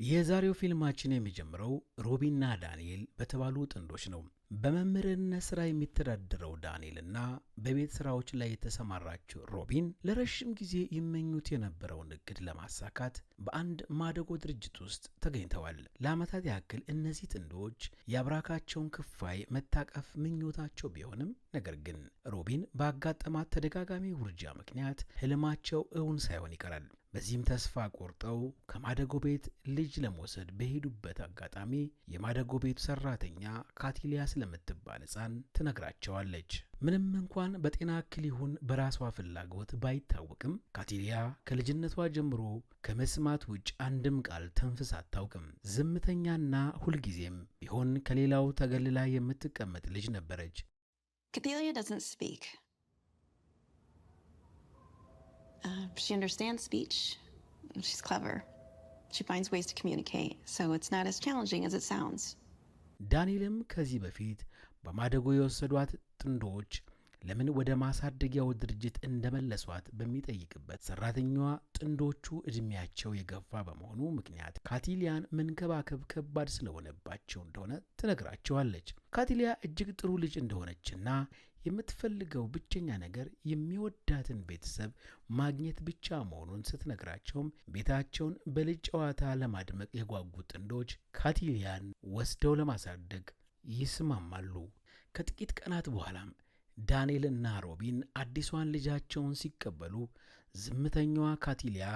የዛሬው ፊልማችን የሚጀምረው ሮቢና ዳንኤል በተባሉ ጥንዶች ነው። በመምህርነት ስራ የሚተዳደረው ዳንኤልና በቤት ስራዎች ላይ የተሰማራችው ሮቢን ለረጅም ጊዜ ይመኙት የነበረውን እቅድ ለማሳካት በአንድ ማደጎ ድርጅት ውስጥ ተገኝተዋል። ለዓመታት ያክል እነዚህ ጥንዶች የአብራካቸውን ክፋይ መታቀፍ ምኞታቸው ቢሆንም ነገር ግን ሮቢን ባጋጠማት ተደጋጋሚ ውርጃ ምክንያት ህልማቸው እውን ሳይሆን ይቀራል። በዚህም ተስፋ ቆርጠው ከማደጎ ቤት ልጅ ለመውሰድ በሄዱበት አጋጣሚ የማደጎ ቤቱ ሰራተኛ ካቲሊያ ስለምትባል ሕፃን ትነግራቸዋለች። ምንም እንኳን በጤና እክል ይሁን በራሷ ፍላጎት ባይታወቅም ካቲሊያ ከልጅነቷ ጀምሮ ከመስማት ውጭ አንድም ቃል ተንፍሳ አታውቅም። ዝምተኛና ሁልጊዜም ቢሆን ከሌላው ተገልላ የምትቀመጥ ልጅ ነበረች። Cathelia doesn't speak. She understands speech. She's clever. She finds ways to communicate, so it's not as challenging as it sounds. ዳንኤልም ከዚህ በፊት በማደጎ የወሰዷት ጥንዶች ለምን ወደ ማሳደጊያው ድርጅት እንደመለሷት በሚጠይቅበት ሰራተኛዋ ጥንዶቹ እድሜያቸው የገፋ በመሆኑ ምክንያት ካቲሊያን መንከባከብ ከባድ ስለሆነባቸው እንደሆነ ትነግራቸዋለች። ካቲሊያ እጅግ ጥሩ ልጅ እንደሆነችና የምትፈልገው ብቸኛ ነገር የሚወዳትን ቤተሰብ ማግኘት ብቻ መሆኑን ስትነግራቸውም ቤታቸውን በልጅ ጨዋታ ለማድመቅ የጓጉት ጥንዶች ካቲሊያን ወስደው ለማሳደግ ይስማማሉ። ከጥቂት ቀናት በኋላም ዳንኤልና ሮቢን አዲሷን ልጃቸውን ሲቀበሉ ዝምተኛዋ ካቲሊያ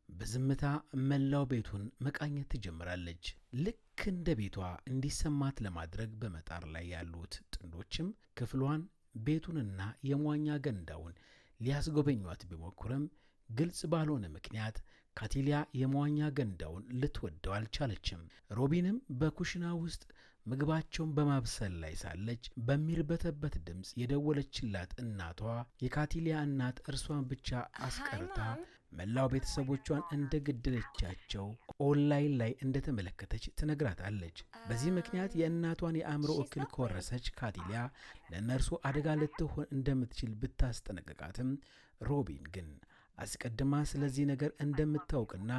በዝምታ መላው ቤቱን መቃኘት ትጀምራለች። ልክ እንደ ቤቷ እንዲሰማት ለማድረግ በመጣር ላይ ያሉት ጥንዶችም ክፍሏን፣ ቤቱንና የመዋኛ ገንዳውን ሊያስጎበኟት ቢሞክርም ግልጽ ባልሆነ ምክንያት ካቲሊያ የመዋኛ ገንዳውን ልትወደው አልቻለችም። ሮቢንም በኩሽና ውስጥ ምግባቸውን በማብሰል ላይ ሳለች በሚርበተበት ድምፅ የደወለችላት እናቷ የካቲሊያ እናት እርሷን ብቻ አስቀርታ መላው ቤተሰቦቿን እንደገደለቻቸው ኦንላይን ላይ እንደተመለከተች ትነግራታለች። በዚህ ምክንያት የእናቷን የአእምሮ እክል ከወረሰች ካቲሊያ ለእነርሱ አደጋ ልትሆን እንደምትችል ብታስጠነቅቃትም ሮቢን ግን አስቀድማ ስለዚህ ነገር እንደምታውቅና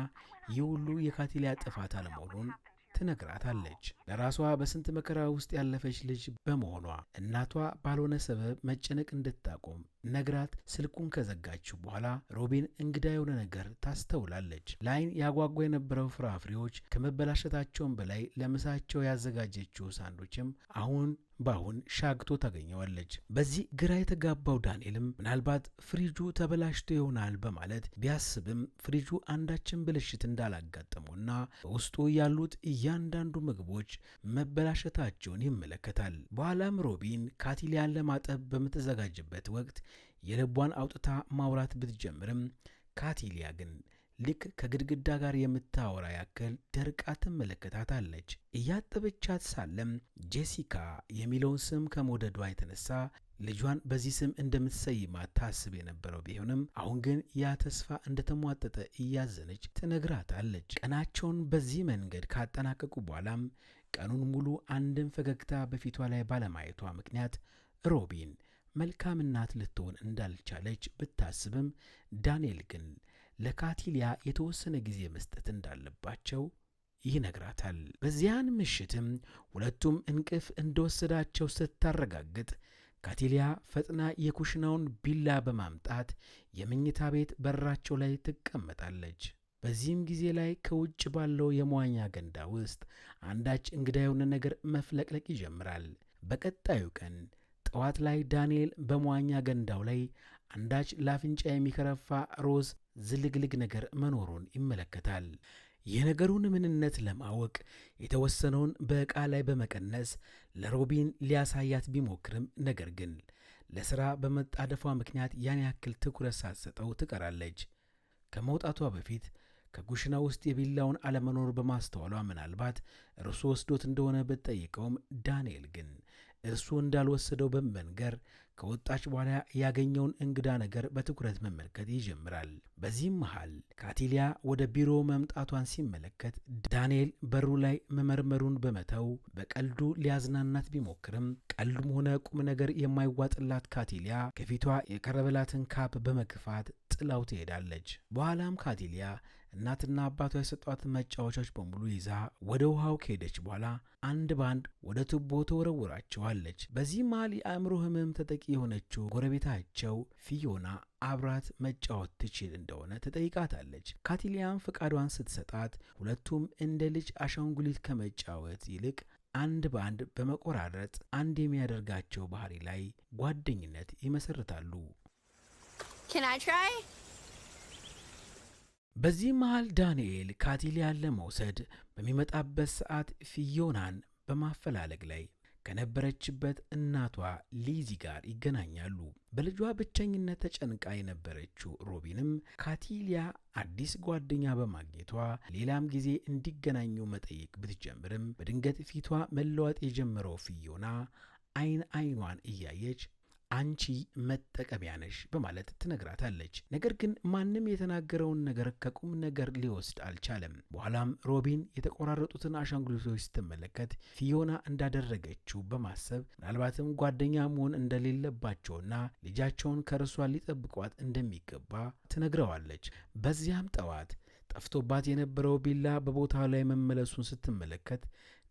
ይህ ሁሉ የካቲሊያ ጥፋት አለመሆኑን ትነግራታለች። ለራሷ በስንት መከራ ውስጥ ያለፈች ልጅ በመሆኗ እናቷ ባልሆነ ሰበብ መጨነቅ እንድታቆም ነግራት ስልኩን ከዘጋችው በኋላ ሮቢን እንግዳ የሆነ ነገር ታስተውላለች። ለዓይን ያጓጓ የነበረው ፍራፍሬዎች ከመበላሸታቸውም በላይ ለምሳቸው ያዘጋጀችው ሳንዶችም አሁን በአሁን ሻግቶ ታገኘዋለች። በዚህ ግራ የተጋባው ዳንኤልም ምናልባት ፍሪጁ ተበላሽቶ ይሆናል በማለት ቢያስብም ፍሪጁ አንዳችን ብልሽት እንዳላጋጠመውና በውስጡ ያሉት እያንዳንዱ ምግቦች መበላሸታቸውን ይመለከታል። በኋላም ሮቢን ካቲሊያን ለማጠብ በምትዘጋጅበት ወቅት የልቧን አውጥታ ማውራት ብትጀምርም ካቲሊያ ግን ልክ ከግድግዳ ጋር የምታወራ ያክል ደርቃ ትመለከታታለች። እያጠበቻት ሳለም ጄሲካ የሚለውን ስም ከመውደዷ የተነሳ ልጇን በዚህ ስም እንደምትሰይማት ታስብ የነበረው ቢሆንም አሁን ግን ያ ተስፋ እንደተሟጠጠ እያዘነች ትነግራታለች። ቀናቸውን በዚህ መንገድ ካጠናቀቁ በኋላም ቀኑን ሙሉ አንድም ፈገግታ በፊቷ ላይ ባለማየቷ ምክንያት ሮቢን መልካም እናት ልትሆን እንዳልቻለች ብታስብም ዳንኤል ግን ለካቲሊያ የተወሰነ ጊዜ መስጠት እንዳለባቸው ይነግራታል። በዚያን ምሽትም ሁለቱም እንቅልፍ እንደወሰዳቸው ስታረጋግጥ ካቲሊያ ፈጥና የኩሽናውን ቢላ በማምጣት የመኝታ ቤት በራቸው ላይ ትቀመጣለች። በዚህም ጊዜ ላይ ከውጭ ባለው የመዋኛ ገንዳ ውስጥ አንዳች እንግዳ የሆነ ነገር መፍለቅለቅ ይጀምራል። በቀጣዩ ቀን ጠዋት ላይ ዳንኤል በመዋኛ ገንዳው ላይ አንዳች ለአፍንጫ የሚከረፋ ሮዝ ዝልግልግ ነገር መኖሩን ይመለከታል። የነገሩን ምንነት ለማወቅ የተወሰነውን በዕቃ ላይ በመቀነስ ለሮቢን ሊያሳያት ቢሞክርም ነገር ግን ለሥራ በመጣደፏ ምክንያት ያን ያክል ትኩረት ሳትሰጠው ትቀራለች። ከመውጣቷ በፊት ከኩሽና ውስጥ የቢላውን አለመኖር በማስተዋሏ ምናልባት እርሱ ወስዶት እንደሆነ ብትጠይቀውም ዳንኤል ግን እርሱ እንዳልወሰደው በመንገር ከወጣች በኋላ ያገኘውን እንግዳ ነገር በትኩረት መመልከት ይጀምራል። በዚህም መሃል ካቲሊያ ወደ ቢሮ መምጣቷን ሲመለከት ዳንኤል በሩ ላይ መመርመሩን በመተው በቀልዱ ሊያዝናናት ቢሞክርም ቀልዱም ሆነ ቁም ነገር የማይዋጥላት ካቲሊያ ከፊቷ የቀረበላትን ካፕ በመግፋት ጥላው ትሄዳለች። በኋላም ካቲሊያ እናትና አባቷ የሰጧት መጫወቻዎች በሙሉ ይዛ ወደ ውሃው ከሄደች በኋላ አንድ ባንድ ወደ ቱቦ ተወረውራቸዋለች። በዚህ መሃል የአእምሮ ህመም ተጠቂ የሆነችው ጎረቤታቸው ፊዮና አብራት መጫወት ትችል እንደሆነ ትጠይቃታለች። ካቲሊያም ፍቃዷን ስትሰጣት ሁለቱም እንደ ልጅ አሻንጉሊት ከመጫወት ይልቅ አንድ ባንድ በመቆራረጥ አንድ የሚያደርጋቸው ባህሪ ላይ ጓደኝነት ይመሰርታሉ። Can I try? በዚህ መሃል ዳንኤል ካቲሊያን ለመውሰድ በሚመጣበት ሰዓት ፊዮናን በማፈላለግ ላይ ከነበረችበት እናቷ ሊዚ ጋር ይገናኛሉ። በልጇ ብቸኝነት ተጨንቃ የነበረችው ሮቢንም ካቲሊያ አዲስ ጓደኛ በማግኘቷ ሌላም ጊዜ እንዲገናኙ መጠየቅ ብትጀምርም በድንገት ፊቷ መለወጥ የጀመረው ፊዮና አይኗን እያየች አንቺ መጠቀሚያ ነሽ በማለት ትነግራታለች። ነገር ግን ማንም የተናገረውን ነገር ከቁም ነገር ሊወስድ አልቻለም። በኋላም ሮቢን የተቆራረጡትን አሻንጉሊቶች ስትመለከት ፊዮና እንዳደረገችው በማሰብ ምናልባትም ጓደኛ መሆን እንደሌለባቸውና ልጃቸውን ከእርሷ ሊጠብቋት እንደሚገባ ትነግረዋለች። በዚያም ጠዋት ጠፍቶባት የነበረው ቢላ በቦታው ላይ መመለሱን ስትመለከት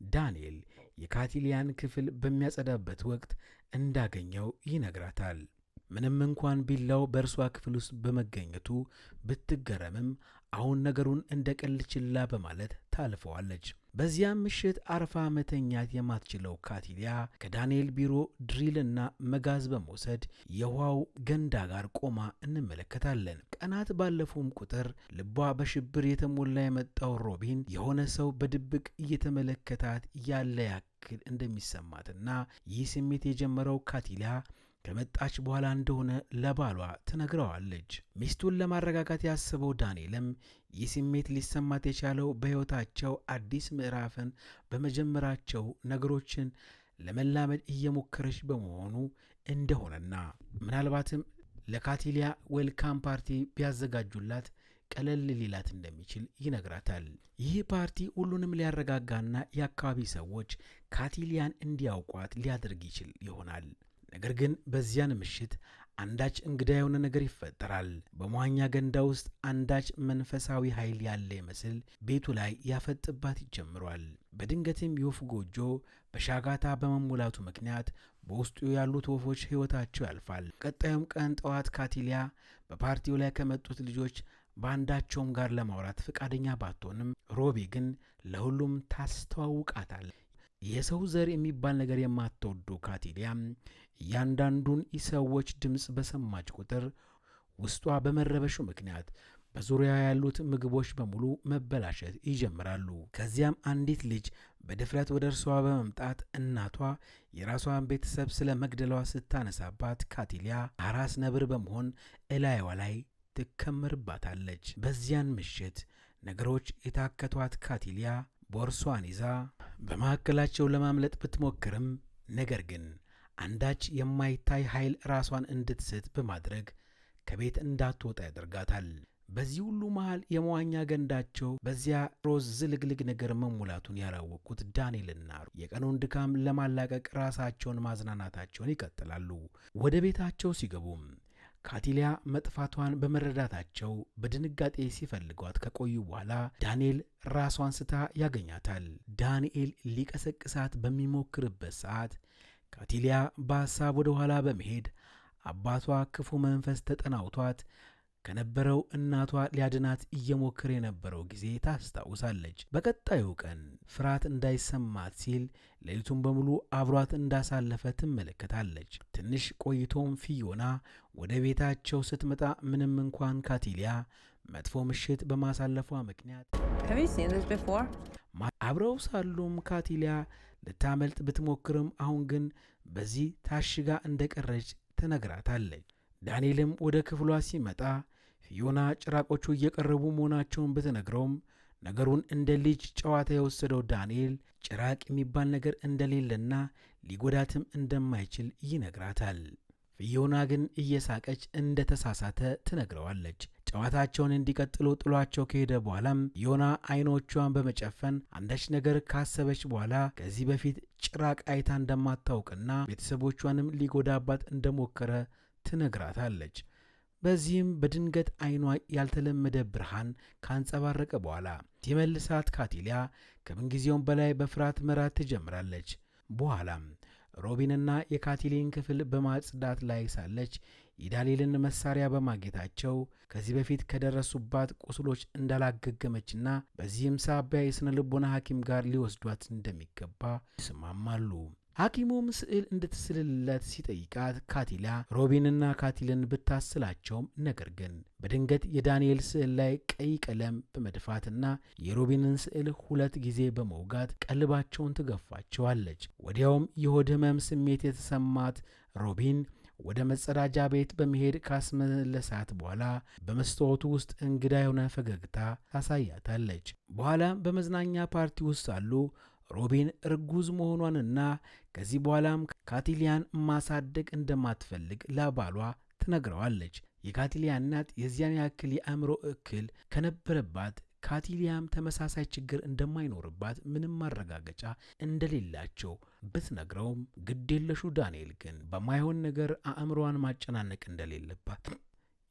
ዳንኤል የካቲሊያን ክፍል በሚያጸዳበት ወቅት እንዳገኘው ይነግራታል። ምንም እንኳን ቢላው በእርሷ ክፍል ውስጥ በመገኘቱ ብትገረምም አሁን ነገሩን እንደ ቀልድ ችላ በማለት ታልፈዋለች። በዚያም ምሽት አርፋ መተኛት የማትችለው ካቲሊያ ከዳንኤል ቢሮ ድሪልና መጋዝ በመውሰድ የውሃው ገንዳ ጋር ቆማ እንመለከታለን። ቀናት ባለፉም ቁጥር ልቧ በሽብር የተሞላ የመጣው ሮቢን የሆነ ሰው በድብቅ እየተመለከታት ያለ ያክል እንደሚሰማትና ይህ ስሜት የጀመረው ካቲሊያ ከመጣች በኋላ እንደሆነ ለባሏ ትነግረዋለች። ሚስቱን ለማረጋጋት ያሰበው ዳንኤልም ይህ ስሜት ሊሰማት የቻለው በሕይወታቸው አዲስ ምዕራፍን በመጀመራቸው ነገሮችን ለመላመድ እየሞከረች በመሆኑ እንደሆነና ምናልባትም ለካቲሊያ ዌልካም ፓርቲ ቢያዘጋጁላት ቀለል ሊላት እንደሚችል ይነግራታል። ይህ ፓርቲ ሁሉንም ሊያረጋጋና የአካባቢ ሰዎች ካቲሊያን እንዲያውቋት ሊያደርግ ይችል ይሆናል። ነገር ግን በዚያን ምሽት አንዳች እንግዳ የሆነ ነገር ይፈጠራል። በመዋኛ ገንዳ ውስጥ አንዳች መንፈሳዊ ኃይል ያለ ይመስል ቤቱ ላይ ያፈጥባት ይጀምሯል። በድንገትም የወፍ ጎጆ በሻጋታ በመሞላቱ ምክንያት በውስጡ ያሉት ወፎች ሕይወታቸው ያልፋል። ቀጣዩም ቀን ጠዋት ካቲሊያ በፓርቲው ላይ ከመጡት ልጆች በአንዳቸውም ጋር ለማውራት ፈቃደኛ ባትሆንም ሮቢ ግን ለሁሉም ታስተዋውቃታል። የሰው ዘር የሚባል ነገር የማትወደው ካቲሊያ እያንዳንዱን የሰዎች ድምፅ በሰማች ቁጥር ውስጧ በመረበሹ ምክንያት በዙሪያ ያሉት ምግቦች በሙሉ መበላሸት ይጀምራሉ። ከዚያም አንዲት ልጅ በድፍረት ወደ እርሷ በመምጣት እናቷ የራሷን ቤተሰብ ስለ መግደሏ ስታነሳባት ካቲሊያ አራስ ነብር በመሆን እላይዋ ላይ ትከመርባታለች። በዚያን ምሽት ነገሮች የታከቷት ካቲሊያ ቦርሷን ይዛ በመካከላቸው ለማምለጥ ብትሞክርም ነገር ግን አንዳች የማይታይ ኃይል ራሷን እንድትስት በማድረግ ከቤት እንዳትወጣ ያደርጋታል። በዚህ ሁሉ መሃል የመዋኛ ገንዳቸው በዚያ ሮዝ ዝልግልግ ነገር መሙላቱን ያላወቁት ዳንኤልና የቀኑን ድካም ለማላቀቅ ራሳቸውን ማዝናናታቸውን ይቀጥላሉ። ወደ ቤታቸው ሲገቡም ካቲሊያ መጥፋቷን በመረዳታቸው በድንጋጤ ሲፈልጓት ከቆዩ በኋላ ዳንኤል ራሷን ስታ ያገኛታል። ዳንኤል ሊቀሰቅሳት በሚሞክርበት ሰዓት ካቲሊያ በሐሳብ ወደ ኋላ በመሄድ አባቷ ክፉ መንፈስ ተጠናውቷት ከነበረው እናቷ ሊያድናት እየሞከረ የነበረው ጊዜ ታስታውሳለች። በቀጣዩ ቀን ፍርሃት እንዳይሰማት ሲል ሌሊቱን በሙሉ አብሯት እንዳሳለፈ ትመለከታለች። ትንሽ ቆይቶም ፊዮና ወደ ቤታቸው ስትመጣ ምንም እንኳን ካቲሊያ መጥፎ ምሽት በማሳለፏ ምክንያት አብረው ሳሉም ካቲሊያ ልታመልጥ ብትሞክርም አሁን ግን በዚህ ታሽጋ እንደቀረች ትነግራታለች። ዳንኤልም ወደ ክፍሏ ሲመጣ ፊዮና ጭራቆቹ እየቀረቡ መሆናቸውን ብትነግረውም ነገሩን እንደ ልጅ ጨዋታ የወሰደው ዳንኤል ጭራቅ የሚባል ነገር እንደሌለና ሊጎዳትም እንደማይችል ይነግራታል። ፊዮና ግን እየሳቀች እንደተሳሳተ ትነግረዋለች። ጨዋታቸውን እንዲቀጥሉ ጥሏቸው ከሄደ በኋላም ፊዮና አይኖቿን በመጨፈን አንዳች ነገር ካሰበች በኋላ ከዚህ በፊት ጭራቅ አይታ እንደማታውቅና ቤተሰቦቿንም ሊጎዳባት እንደሞከረ ትነግራታለች። በዚህም በድንገት አይኗ ያልተለመደ ብርሃን ካንጸባረቀ በኋላ ሲመልሳት ካቲሊያ ከምንጊዜውም በላይ በፍርሃት መራት ትጀምራለች። በኋላም ሮቢንና የካቲሊን ክፍል በማጽዳት ላይ ሳለች የዳንኤልን መሳሪያ በማግኘታቸው ከዚህ በፊት ከደረሱባት ቁስሎች እንዳላገገመችና በዚህም ሳቢያ የስነ ልቦና ሐኪም ጋር ሊወስዷት እንደሚገባ ይስማማሉ። ሐኪሙም ስዕል እንድትስልለት ሲጠይቃት ካቲሊያ ሮቢንና ካቲልን ብታስላቸውም ነገር ግን በድንገት የዳንኤል ስዕል ላይ ቀይ ቀለም በመድፋትና የሮቢንን ስዕል 2 ጊዜ በመውጋት ቀልባቸውን ትገፋቸዋለች። ወዲያውም የሆድ ህመም ስሜት የተሰማት ሮቢን ወደ መጸዳጃ ቤት በመሄድ ካስመለሳት በኋላ በመስታወቱ ውስጥ እንግዳ የሆነ ፈገግታ ታሳያታለች። በኋላም በመዝናኛ ፓርቲ ውስጥ ሳሉ ሮቢን እርጉዝ መሆኗንና ከዚህ በኋላም ካቲሊያን ማሳደግ እንደማትፈልግ ለባሏ ትነግረዋለች። የካቲሊያ እናት የዚያን ያክል የአእምሮ እክል ከነበረባት ካቲሊያም ተመሳሳይ ችግር እንደማይኖርባት ምንም ማረጋገጫ እንደሌላቸው ብትነግረውም ግዴለሹ ዳንኤል ግን በማይሆን ነገር አእምሮዋን ማጨናነቅ እንደሌለባት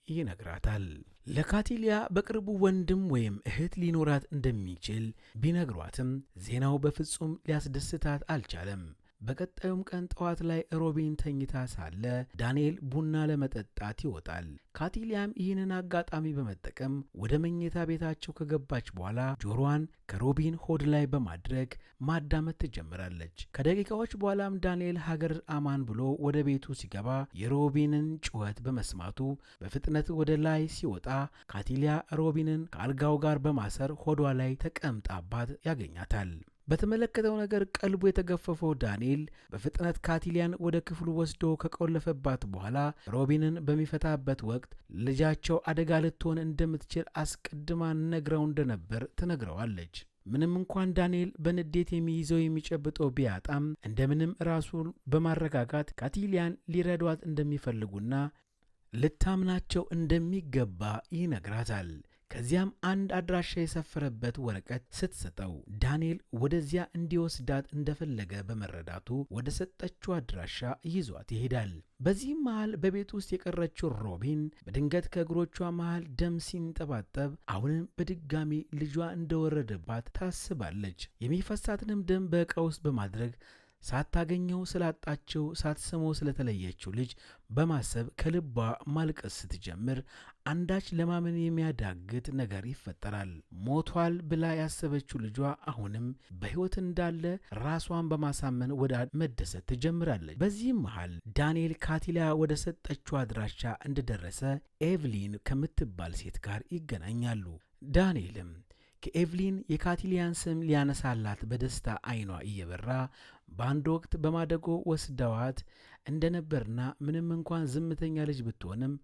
ይነግራታል። ለካቲሊያ በቅርቡ ወንድም ወይም እህት ሊኖራት እንደሚችል ቢነግሯትም ዜናው በፍጹም ሊያስደስታት አልቻለም። በቀጣዩም ቀን ጠዋት ላይ ሮቢን ተኝታ ሳለ ዳንኤል ቡና ለመጠጣት ይወጣል። ካቲሊያም ይህንን አጋጣሚ በመጠቀም ወደ መኝታ ቤታቸው ከገባች በኋላ ጆሮዋን ከሮቢን ሆድ ላይ በማድረግ ማዳመጥ ትጀምራለች። ከደቂቃዎች በኋላም ዳንኤል ሀገር አማን ብሎ ወደ ቤቱ ሲገባ የሮቢንን ጩኸት በመስማቱ በፍጥነት ወደ ላይ ሲወጣ ካቲሊያ ሮቢንን ከአልጋው ጋር በማሰር ሆዷ ላይ ተቀምጣባት ያገኛታል። በተመለከተው ነገር ቀልቡ የተገፈፈው ዳንኤል በፍጥነት ካቲሊያን ወደ ክፍሉ ወስዶ ከቆለፈባት በኋላ ሮቢንን በሚፈታበት ወቅት ልጃቸው አደጋ ልትሆን እንደምትችል አስቀድማ ነግረው እንደነበር ትነግረዋለች። ምንም እንኳን ዳንኤል በንዴት የሚይዘው የሚጨብጠው ቢያጣም እንደምንም ራሱን በማረጋጋት ካቲሊያን ሊረዷት እንደሚፈልጉና ልታምናቸው እንደሚገባ ይነግራታል። ከዚያም አንድ አድራሻ የሰፈረበት ወረቀት ስትሰጠው ዳንኤል ወደዚያ እንዲወስዳት እንደፈለገ በመረዳቱ ወደ ሰጠችው አድራሻ ይዟት ይሄዳል። በዚህም መሃል በቤት ውስጥ የቀረችው ሮቢን በድንገት ከእግሮቿ መሃል ደም ሲንጠባጠብ አሁንም በድጋሚ ልጇ እንደወረደባት ታስባለች። የሚፈሳትንም ደም በዕቃ ውስጥ በማድረግ ሳታገኘው ስላጣችው ሳትስመው ስለተለየችው ልጅ በማሰብ ከልቧ ማልቀስ ስትጀምር አንዳች ለማመን የሚያዳግት ነገር ይፈጠራል። ሞቷል ብላ ያሰበችው ልጇ አሁንም በሕይወት እንዳለ ራሷን በማሳመን ወደ መደሰት ትጀምራለች። በዚህም መሃል ዳንኤል ካቲሊያ ወደ ሰጠችው አድራሻ እንደደረሰ ኤቭሊን ከምትባል ሴት ጋር ይገናኛሉ። ዳንኤልም ከኤቭሊን የካቲሊያን ስም ሊያነሳላት በደስታ አይኗ እየበራ በአንድ ወቅት በማደጎ ወስደዋት እንደነበርና ምንም እንኳን ዝምተኛ ልጅ ብትሆንም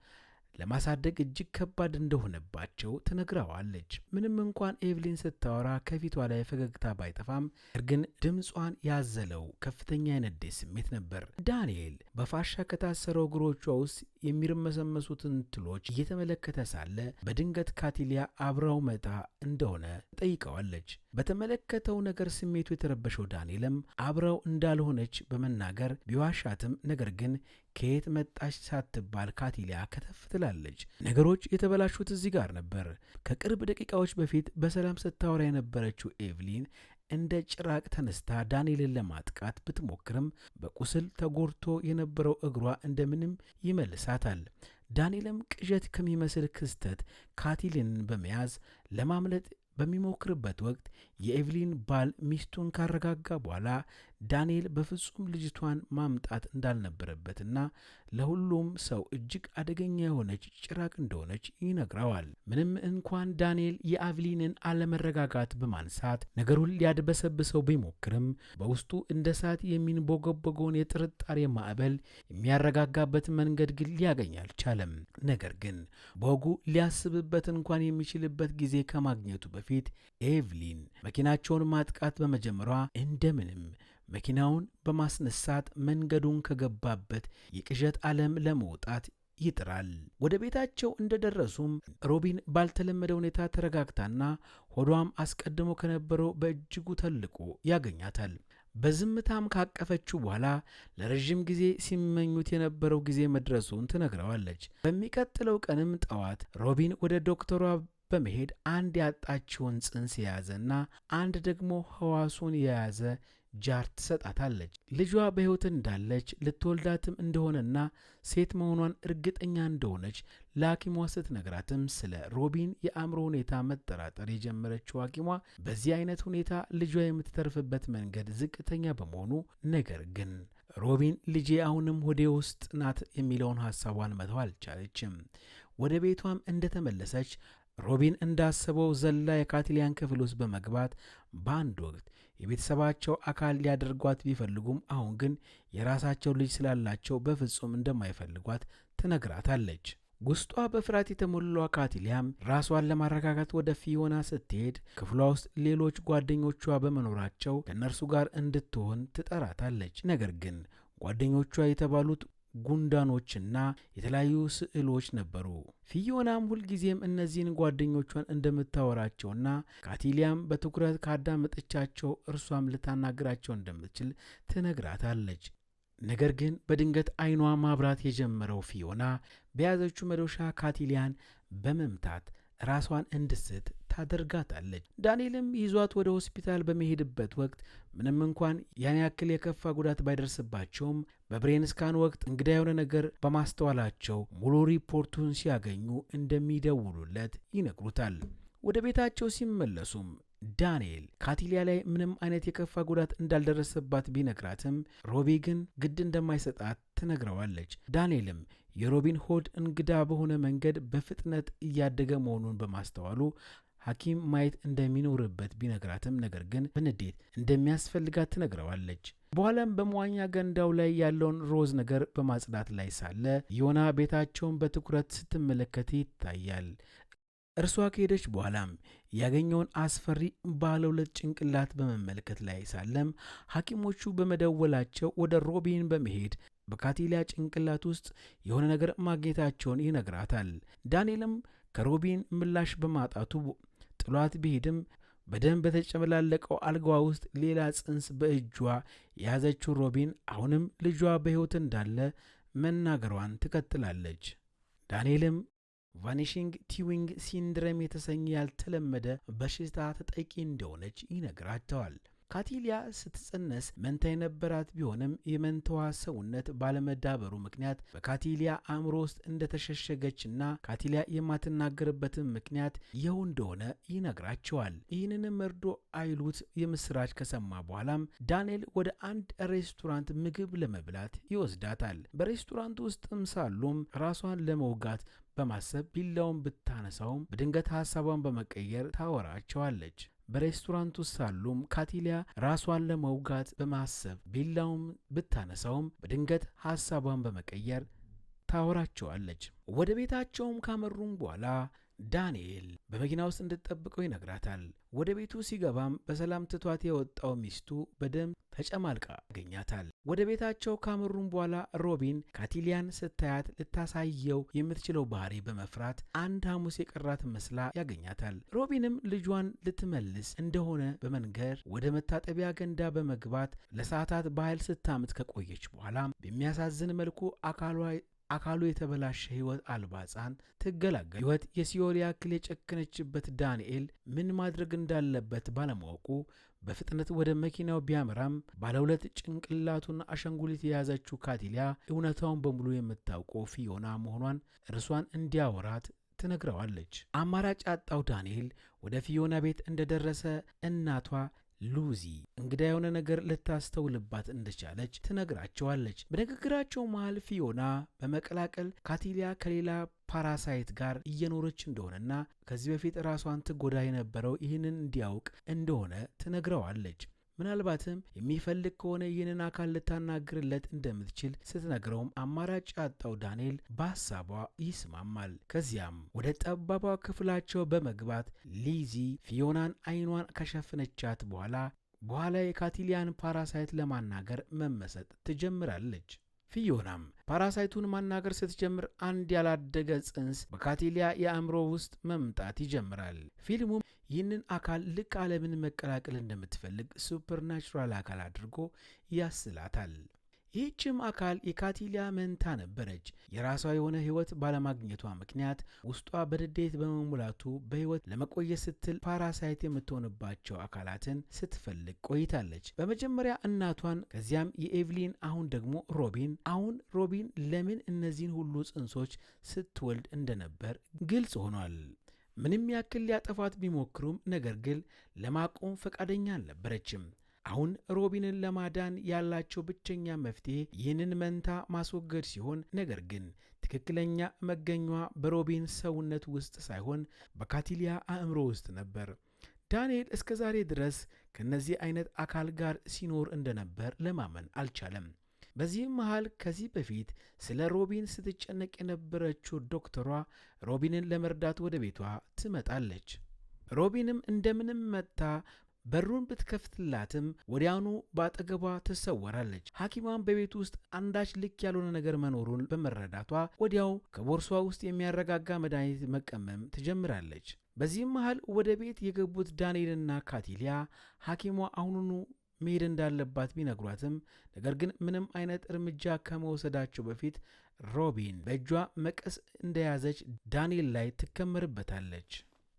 ለማሳደግ እጅግ ከባድ እንደሆነባቸው ትነግረዋለች። ምንም እንኳን ኤቭሊን ስታወራ ከፊቷ ላይ ፈገግታ ባይጠፋም ግን ድምጿን ያዘለው ከፍተኛ የንዴት ስሜት ነበር። ዳንኤል በፋሻ ከታሰረው እግሮቿ ውስጥ የሚርመሰመሱትን ትሎች እየተመለከተ ሳለ በድንገት ካቲሊያ አብራው መጣ እንደሆነ ጠይቀዋለች። በተመለከተው ነገር ስሜቱ የተረበሸው ዳንኤልም አብራው እንዳልሆነች በመናገር ቢዋሻትም ነገር ግን ከየት መጣች ሳትባል ካቲሊያ ከተፍ ትላለች። ነገሮች የተበላሹት እዚህ ጋር ነበር። ከቅርብ ደቂቃዎች በፊት በሰላም ስታወራ የነበረችው ኤቭሊን እንደ ጭራቅ ተነስታ ዳንኤልን ለማጥቃት ብትሞክርም በቁስል ተጎድቶ የነበረው እግሯ እንደምንም ይመልሳታል። ዳንኤልም ቅዠት ከሚመስል ክስተት ካቲሊንን በመያዝ ለማምለጥ በሚሞክርበት ወቅት የኤቭሊን ባል ሚስቱን ካረጋጋ በኋላ ዳንኤል በፍጹም ልጅቷን ማምጣት እንዳልነበረበትና ለሁሉም ሰው እጅግ አደገኛ የሆነች ጭራቅ እንደሆነች ይነግረዋል። ምንም እንኳን ዳንኤል የኤቭሊንን አለመረጋጋት በማንሳት ነገሩን ሊያድበሰብሰው ቢሞክርም በውስጡ እንደ እሳት የሚንቦገቦገውን የጥርጣሬ ማዕበል የሚያረጋጋበት መንገድ ግን ሊያገኝ አልቻለም። ነገር ግን በወጉ ሊያስብበት እንኳን የሚችልበት ጊዜ ከማግኘቱ በፊት ኤቭሊን መኪናቸውን ማጥቃት በመጀመሯ እንደምንም መኪናውን በማስነሳት መንገዱን ከገባበት የቅዠት ዓለም ለመውጣት ይጥራል። ወደ ቤታቸው እንደደረሱም ሮቢን ባልተለመደ ሁኔታ ተረጋግታና ሆዷም አስቀድሞ ከነበረው በእጅጉ ተልቆ ያገኛታል። በዝምታም ካቀፈችው በኋላ ለረጅም ጊዜ ሲመኙት የነበረው ጊዜ መድረሱን ትነግረዋለች። በሚቀጥለው ቀንም ጠዋት ሮቢን ወደ ዶክተሯ በመሄድ አንድ ያጣችውን ጽንስ የያዘና አንድ ደግሞ ሕዋሱን የያዘ ጃር ትሰጣታለች። ልጇ በሕይወት እንዳለች ልትወልዳትም እንደሆነና ሴት መሆኗን እርግጠኛ እንደሆነች ለሐኪሟ ስትነግራትም ስለ ሮቢን የአእምሮ ሁኔታ መጠራጠር የጀመረችው ሐኪሟ በዚህ አይነት ሁኔታ ልጇ የምትተርፍበት መንገድ ዝቅተኛ በመሆኑ ነገር ግን ሮቢን ልጄ አሁንም ሆዴ ውስጥ ናት የሚለውን ሐሳቧን መተው አልቻለችም። ወደ ቤቷም እንደተመለሰች ሮቢን እንዳሰበው ዘላ የካቲሊያን ክፍል ውስጥ በመግባት በአንድ ወቅት የቤተሰባቸው አካል ሊያደርጓት ቢፈልጉም አሁን ግን የራሳቸው ልጅ ስላላቸው በፍጹም እንደማይፈልጓት ትነግራታለች። ውስጧ በፍርሃት የተሞላው ካቲሊያም ራሷን ለማረጋጋት ወደ ፊዮና ስትሄድ ክፍሏ ውስጥ ሌሎች ጓደኞቿ በመኖራቸው ከእነርሱ ጋር እንድትሆን ትጠራታለች። ነገር ግን ጓደኞቿ የተባሉት ጉንዳኖችና የተለያዩ ስዕሎች ነበሩ። ፊዮናም ሁልጊዜም እነዚህን ጓደኞቿን እንደምታወራቸውና ካቲሊያም በትኩረት ካዳመጠቻቸው እርሷም ልታናግራቸው እንደምትችል ትነግራታለች። ነገር ግን በድንገት አይኗ ማብራት የጀመረው ፊዮና በያዘችው መዶሻ ካቲሊያን በመምታት ራሷን እንድስት ታደርጋታለች። ዳንኤልም ይዟት ወደ ሆስፒታል በመሄድበት ወቅት ምንም እንኳን ያን ያክል የከፋ ጉዳት ባይደርስባቸውም በብሬን ስካን ወቅት እንግዳ የሆነ ነገር በማስተዋላቸው ሙሉ ሪፖርቱን ሲያገኙ እንደሚደውሉለት ይነግሩታል። ወደ ቤታቸው ሲመለሱም ዳንኤል ካቲሊያ ላይ ምንም አይነት የከፋ ጉዳት እንዳልደረሰባት ቢነግራትም ሮቢ ግን ግድ እንደማይሰጣት ትነግረዋለች። ዳንኤልም የሮቢን ሆድ እንግዳ በሆነ መንገድ በፍጥነት እያደገ መሆኑን በማስተዋሉ ሐኪም ማየት እንደሚኖርበት ቢነግራትም ነገር ግን በንዴት እንደሚያስፈልጋት ትነግረዋለች። በኋላም በመዋኛ ገንዳው ላይ ያለውን ሮዝ ነገር በማጽዳት ላይ ሳለ ዮና ቤታቸውን በትኩረት ስትመለከት ይታያል። እርሷ ከሄደች በኋላም ያገኘውን አስፈሪ ባለ ሁለት ጭንቅላት በመመልከት ላይ ሳለም ሐኪሞቹ በመደወላቸው ወደ ሮቢን በመሄድ በካቲሊያ ጭንቅላት ውስጥ የሆነ ነገር ማግኘታቸውን ይነግራታል። ዳንኤልም ከሮቢን ምላሽ በማጣቱ ጥሏት ቢሄድም በደም በተጨመላለቀው አልጋዋ ውስጥ ሌላ ጽንስ በእጇ የያዘችው ሮቢን አሁንም ልጇ በሕይወት እንዳለ መናገሯን ትቀጥላለች። ዳንኤልም ቫኒሺንግ ቲዊንግ ሲንድረም የተሰኘ ያልተለመደ በሽታ ተጠቂ እንደሆነች ይነግራቸዋል። ካቲሊያ ስትጸነስ መንታ የነበራት ቢሆንም የመንታዋ ሰውነት ባለመዳበሩ ምክንያት በካቲሊያ አእምሮ ውስጥ እንደተሸሸገችና ካቲሊያ የማትናገርበትን ምክንያት ይኸው እንደሆነ ይነግራቸዋል። ይህንንም መርዶ አይሉት የምስራች ከሰማ በኋላም ዳንኤል ወደ አንድ ሬስቶራንት ምግብ ለመብላት ይወስዳታል። በሬስቶራንት ውስጥም ሳሉም ራሷን ለመውጋት በማሰብ ቢላውን ብታነሳውም በድንገት ሐሳቧን በመቀየር ታወራቸዋለች። በሬስቶራንት ውስጥ ሳሉም ካቲሊያ ራሷን ለመውጋት በማሰብ ቢላውን ብታነሳውም በድንገት ሐሳቧን በመቀየር ታወራቸዋለች። ወደ ቤታቸውም ካመሩም በኋላ ዳንኤል በመኪና ውስጥ እንድትጠብቀው ይነግራታል። ወደ ቤቱ ሲገባም በሰላም ትቷት የወጣው ሚስቱ በደም ተጨማልቃ ያገኛታል። ወደ ቤታቸው ካመሩም በኋላ ሮቢን ካቲሊያን ስታያት ልታሳየው የምትችለው ባህሪ በመፍራት አንድ ሐሙስ የቀራት መስላ ያገኛታል። ሮቢንም ልጇን ልትመልስ እንደሆነ በመንገር ወደ መታጠቢያ ገንዳ በመግባት ለሰዓታት በኃይል ስታምት ከቆየች በኋላ በሚያሳዝን መልኩ አካሉ የተበላሸ ሕይወት አልባ ሕፃን ትገላገል። ሕይወት የሲኦል ያክል የጨከነችበት ዳንኤል ምን ማድረግ እንዳለበት ባለማወቁ በፍጥነት ወደ መኪናው ቢያመራም ባለሁለት ጭንቅላቱን አሻንጉሊት የያዘችው ካቲሊያ እውነታውን በሙሉ የምታውቀው ፊዮና መሆኗን እርሷን እንዲያወራት ትነግረዋለች። አማራጭ ያጣው ዳንኤል ወደ ፊዮና ቤት እንደደረሰ እናቷ ሉዚ እንግዳ የሆነ ነገር ልታስተውልባት እንደቻለች ትነግራቸዋለች። በንግግራቸው መሃል ፊዮና በመቀላቀል ካቲሊያ ከሌላ ፓራሳይት ጋር እየኖረች እንደሆነና ከዚህ በፊት ራሷን ትጎዳ የነበረው ይህንን እንዲያውቅ እንደሆነ ትነግረዋለች። ምናልባትም የሚፈልግ ከሆነ ይህንን አካል ልታናግርለት እንደምትችል ስትነግረውም አማራጭ ያጣው ዳንኤል በሐሳቧ ይስማማል። ከዚያም ወደ ጠባቧ ክፍላቸው በመግባት ሊዚ ፊዮናን አይኗን ከሸፈነቻት በኋላ የካቲሊያን ፓራሳይት ለማናገር መመሰጥ ትጀምራለች። ፊዮናም ፓራሳይቱን ማናገር ስትጀምር አንድ ያላደገ ጽንስ በካቲሊያ የአእምሮ ውስጥ መምጣት ይጀምራል። ፊልሙም ይህንን አካል ልክ ዓለምን መቀላቀል እንደምትፈልግ ሱፐርናቹራል አካል አድርጎ ያስላታል። ይህችም አካል የካቲሊያ መንታ ነበረች። የራሷ የሆነ ህይወት ባለማግኘቷ ምክንያት ውስጧ በንዴት በመሙላቱ በህይወት ለመቆየት ስትል ፓራሳይት የምትሆንባቸው አካላትን ስትፈልግ ቆይታለች። በመጀመሪያ እናቷን፣ ከዚያም የኤቭሊን፣ አሁን ደግሞ ሮቢን ለምን እነዚህን ሁሉ ጽንሶች ስትወልድ እንደነበር ግልጽ ሆኗል። ምንም ያክል ሊያጠፋት ቢሞክሩም ነገር ግን ለማቆም ፈቃደኛ አልነበረችም። አሁን ሮቢንን ለማዳን ያላቸው ብቸኛ መፍትሄ ይህንን መንታ ማስወገድ ሲሆን ነገር ግን ትክክለኛ መገኛዋ በሮቢን ሰውነት ውስጥ ሳይሆን በካቲሊያ አእምሮ ውስጥ ነበር። ዳንኤል እስከ ዛሬ ድረስ ከነዚህ አይነት አካል ጋር ሲኖር እንደነበር ለማመን አልቻለም። በዚህም መሃል ከዚህ በፊት ስለ ሮቢን ስትጨነቅ የነበረችው ዶክተሯ ሮቢንን ለመርዳት ወደ ቤቷ ትመጣለች። ሮቢንም እንደምንም መጥታ በሩን ብትከፍትላትም ወዲያውኑ በአጠገቧ ትሰወራለች። ሐኪሟን በቤት ውስጥ አንዳች ልክ ያልሆነ ነገር መኖሩን በመረዳቷ ወዲያው ከቦርሷ ውስጥ የሚያረጋጋ መድኃኒት መቀመም ትጀምራለች። በዚህም መሃል ወደ ቤት የገቡት ዳንኤልና ካቲሊያ ሐኪሟ አሁኑኑ መሄድ እንዳለባት ቢነግሯትም ነገር ግን ምንም አይነት እርምጃ ከመወሰዳቸው በፊት ሮቢን በእጇ መቀስ እንደያዘች ዳንኤል ላይ ትከመርበታለች።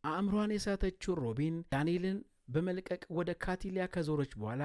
አእምሯን የሳተችው ሮቢን ዳንኤልን በመልቀቅ ወደ ካቲሊያ ከዞረች በኋላ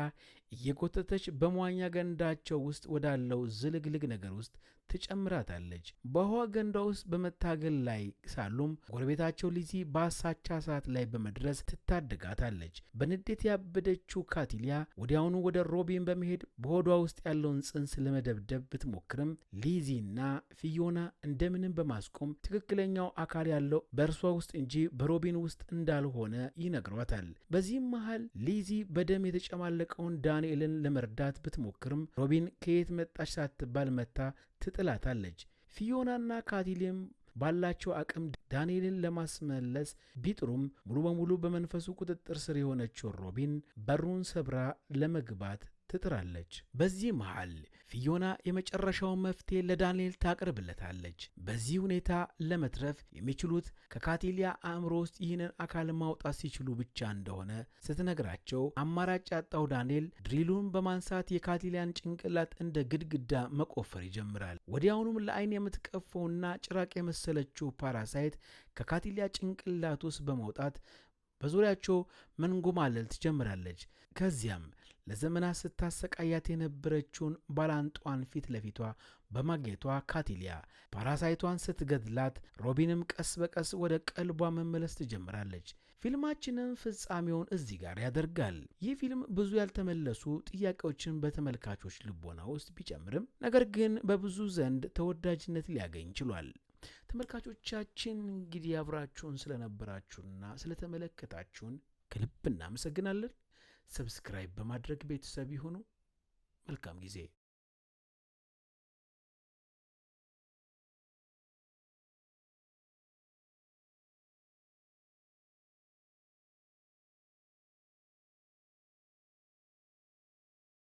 እየጎተተች በመዋኛ ገንዳቸው ውስጥ ወዳለው ዝልግልግ ነገር ውስጥ ትጨምራታለች። በውሃ ገንዳ ውስጥ በመታገል ላይ ሳሉም ጎረቤታቸው ሊዚ በአሳቻ ሰዓት ላይ በመድረስ ትታደጋታለች። በንዴት ያበደችው ካቲሊያ ወዲያውኑ ወደ ሮቢን በመሄድ በሆዷ ውስጥ ያለውን ጽንስ ለመደብደብ ብትሞክርም ሊዚና ፊዮና እንደምንም በማስቆም ትክክለኛው አካል ያለው በእርሷ ውስጥ እንጂ በሮቢን ውስጥ እንዳልሆነ ይነግሯታል። በዚህም መሃል ሊዚ በደም የተጨማለቀውን ዳንኤልን ለመርዳት ብትሞክርም ሮቢን ከየት መጣች ሳትባል መታ ትጥላታለች። ፊዮናና ካቲሊም ባላቸው አቅም ዳንኤልን ለማስመለስ ቢጥሩም ሙሉ በሙሉ በመንፈሱ ቁጥጥር ስር የሆነችው ሮቢን በሩን ሰብራ ለመግባት ትጥራለች። በዚህ መሃል ፊዮና የመጨረሻውን መፍትሄ ለዳንኤል ታቀርብለታለች። በዚህ ሁኔታ ለመትረፍ የሚችሉት ከካቲሊያ አእምሮ ውስጥ ይህንን አካል ማውጣት ሲችሉ ብቻ እንደሆነ ስትነግራቸው አማራጭ ያጣው ዳንኤል ድሪሉን በማንሳት የካቲሊያን ጭንቅላት እንደ ግድግዳ መቆፈር ይጀምራል። ወዲያውኑም ለአይን የምትቀፈውና ጭራቅ የመሰለችው ፓራሳይት ከካቲሊያ ጭንቅላት ውስጥ በመውጣት በዙሪያቸው መንጎማለል ትጀምራለች። ከዚያም ለዘመናት ስታሰቃያት የነበረችውን ባላንጧን ፊት ለፊቷ በማግኘቷ ካቲሊያ ፓራሳይቷን ስትገድላት ሮቢንም ቀስ በቀስ ወደ ቀልቧ መመለስ ትጀምራለች። ፊልማችንም ፍጻሜውን እዚህ ጋር ያደርጋል። ይህ ፊልም ብዙ ያልተመለሱ ጥያቄዎችን በተመልካቾች ልቦና ውስጥ ቢጨምርም ነገር ግን በብዙ ዘንድ ተወዳጅነት ሊያገኝ ችሏል። ተመልካቾቻችን እንግዲህ አብራችሁን ስለነበራችሁና ስለተመለከታችሁን ከልብ እናመሰግናለን። ሰብስክራይብ በማድረግ ቤተሰብ ይሁኑ። መልካም ጊዜ